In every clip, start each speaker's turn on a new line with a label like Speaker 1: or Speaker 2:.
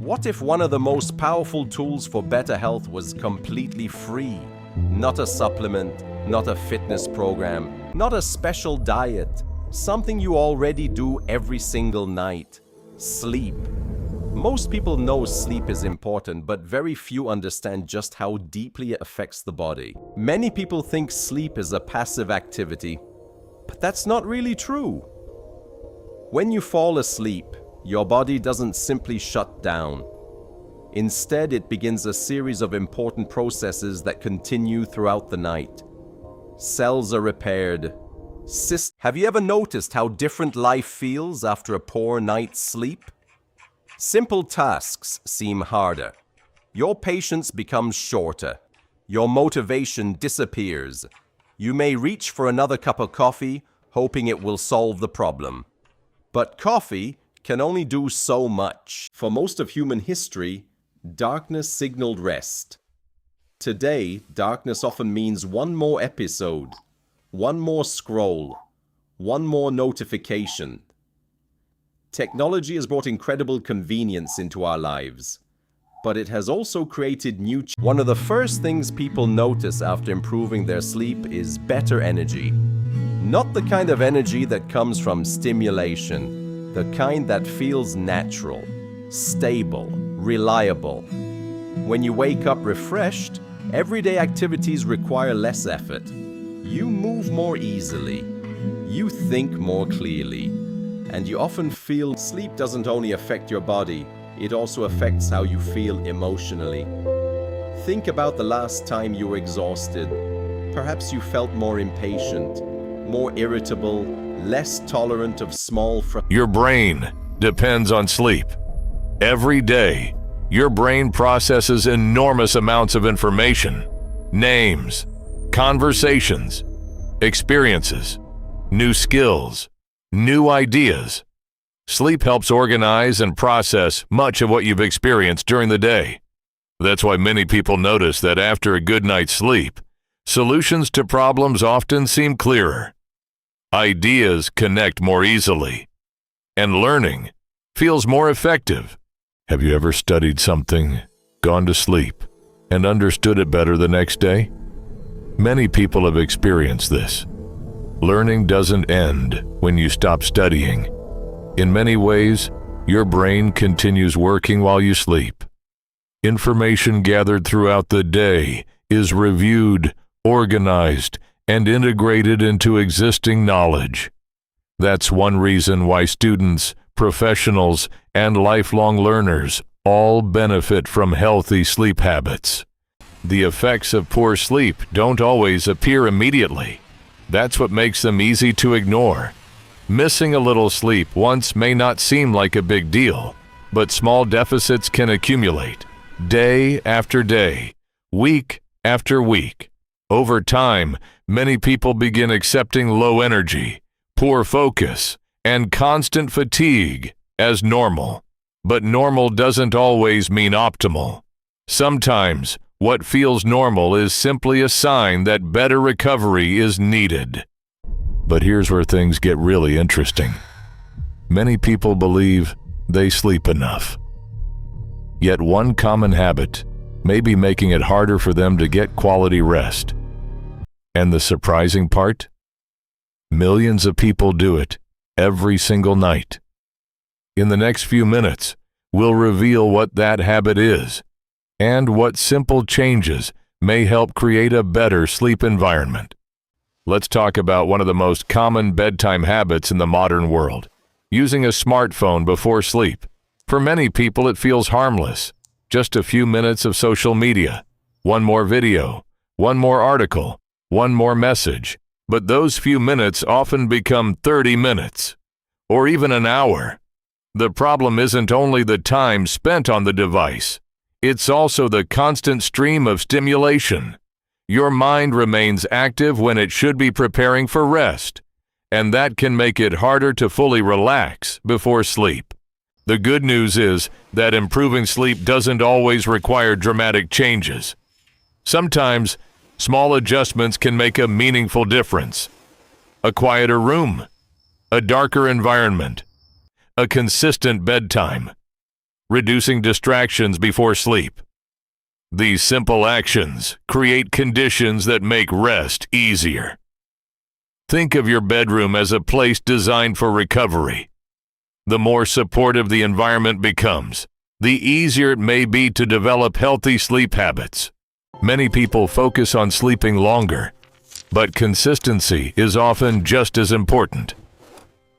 Speaker 1: What if one of the most powerful tools for better health was completely free? Not a supplement, not a fitness program, not a special diet. Something you already do every single night. Sleep. Most people know sleep is important, but very few understand just how deeply it affects the body. Many people think sleep is a passive activity, but that's not really true. When you fall asleep, your body doesn't simply shut down. Instead, it begins a series of important processes that continue throughout the night. Cells are repaired. Have you ever noticed how different life feels after a poor night's sleep? Simple tasks seem harder. Your patience becomes shorter. Your motivation disappears. You may reach for another cup of coffee, hoping it will solve the problem. But coffee can only do so much. For most of human history, darkness signaled rest. Today, darkness often means one more episode, one more scroll, one more notification. Technology has brought incredible convenience into our lives, but it has also created new challenges. One of the first things people notice after improving their sleep is better energy. Not the kind of energy that comes from stimulation, the kind that feels natural, stable, reliable. When you wake up refreshed, everyday activities require less effort. You move more easily. You think more clearly. And you often feel sleep doesn't only affect your body, it also affects how you feel emotionally. Think about the last time you were exhausted. Perhaps you felt more impatient, more irritable, less tolerant of small
Speaker 2: Your brain depends on sleep. Every day, your brain processes enormous amounts of information, names, conversations, experiences, new skills, new ideas. Sleep helps organize and process much of what you've experienced during the day. That's why many people notice that after a good night's sleep, solutions to problems often seem clearer. Ideas connect more easily, and learning feels more effective. Have you ever studied something, gone to sleep, and understood it better the next day? Many people have experienced this. Learning doesn't end when you stop studying. In many ways, your brain continues working while you sleep. Information gathered throughout the day is reviewed, organized, and integrated into existing knowledge. That's one reason why students, professionals, and lifelong learners all benefit from healthy sleep habits. The effects of poor sleep don't always appear immediately. That's what makes them easy to ignore. Missing a little sleep once may not seem like a big deal, but small deficits can accumulate, day after day, week after week. Over time, many people begin accepting low energy, poor focus, and constant fatigue as normal. But normal doesn't always mean optimal. Sometimes, what feels normal is simply a sign that better recovery is needed. But here's where things get really interesting. Many people believe they sleep enough. Yet one common habit may be making it harder for them to get quality rest. And the surprising part? Millions of people do it every single night. In the next few minutes, we'll reveal what that habit is and what simple changes may help create a better sleep environment. Let's talk about one of the most common bedtime habits in the modern world, using a smartphone before sleep. For many people, it feels harmless. Just a few minutes of social media, one more video, one more article, one more message. But those few minutes often become 30 minutes, or even an hour. The problem isn't only the time spent on the device. It's also the constant stream of stimulation. Your mind remains active when it should be preparing for rest, and that can make it harder to fully relax before sleep. The good news is that improving sleep doesn't always require dramatic changes. Sometimes, small adjustments can make a meaningful difference. A quieter room, a darker environment, a consistent bedtime. reducing distractions before sleep. These simple actions create conditions that make rest easier. Think of your bedroom as a place designed for recovery. The more supportive the environment becomes, the easier it may be to develop healthy sleep habits. Many people focus on sleeping longer, but consistency is often just as important.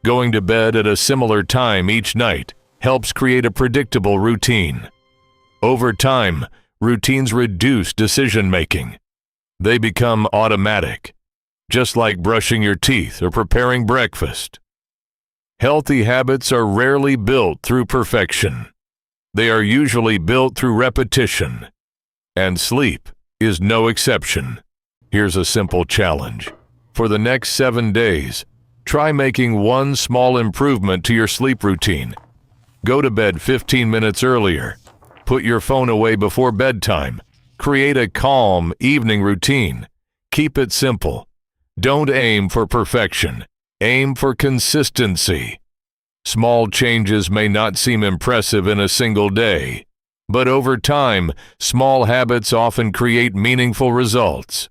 Speaker 2: Going to bed at a similar time each night helps create a predictable routine. Over time, routines reduce decision-making. They become automatic, just like brushing your teeth or preparing breakfast. Healthy habits are rarely built through perfection. They are usually built through repetition, and sleep is no exception. Here's a simple challenge. For the next 7 days, try making one small improvement to your sleep routine. Go to bed 15 minutes earlier. Put your phone away before bedtime. Create a calm evening routine. Keep it simple. Don't aim for perfection. Aim for consistency. Small changes may not seem impressive in a single day, but over time, small habits often create meaningful results.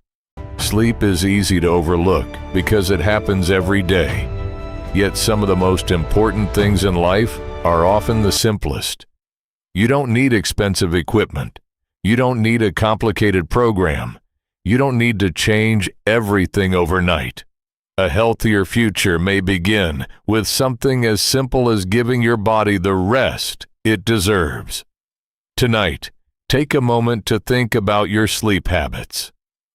Speaker 2: Sleep is easy to overlook because it happens every day. Yet some of the most important things in life are often the simplest. You don't need expensive equipment. You don't need a complicated program. You don't need to change everything overnight. A healthier future may begin with something as simple as giving your body the rest it deserves. Tonight, take a moment to think about your sleep habits.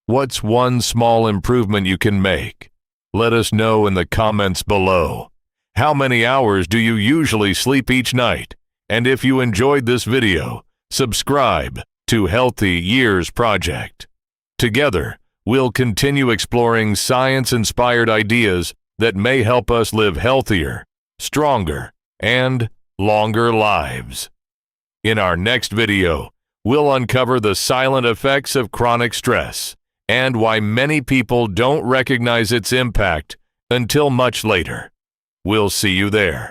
Speaker 2: What's one small improvement you can make? Let us know in the comments below. How many hours do you usually sleep each night? And if you enjoyed this video, subscribe to Healthy Years Project. Together, we'll continue exploring science-inspired ideas that may help us live healthier, stronger, and longer lives. In our next video, we'll uncover the silent effects of chronic stress and why many people don't recognize its impact until much later. We'll see you there.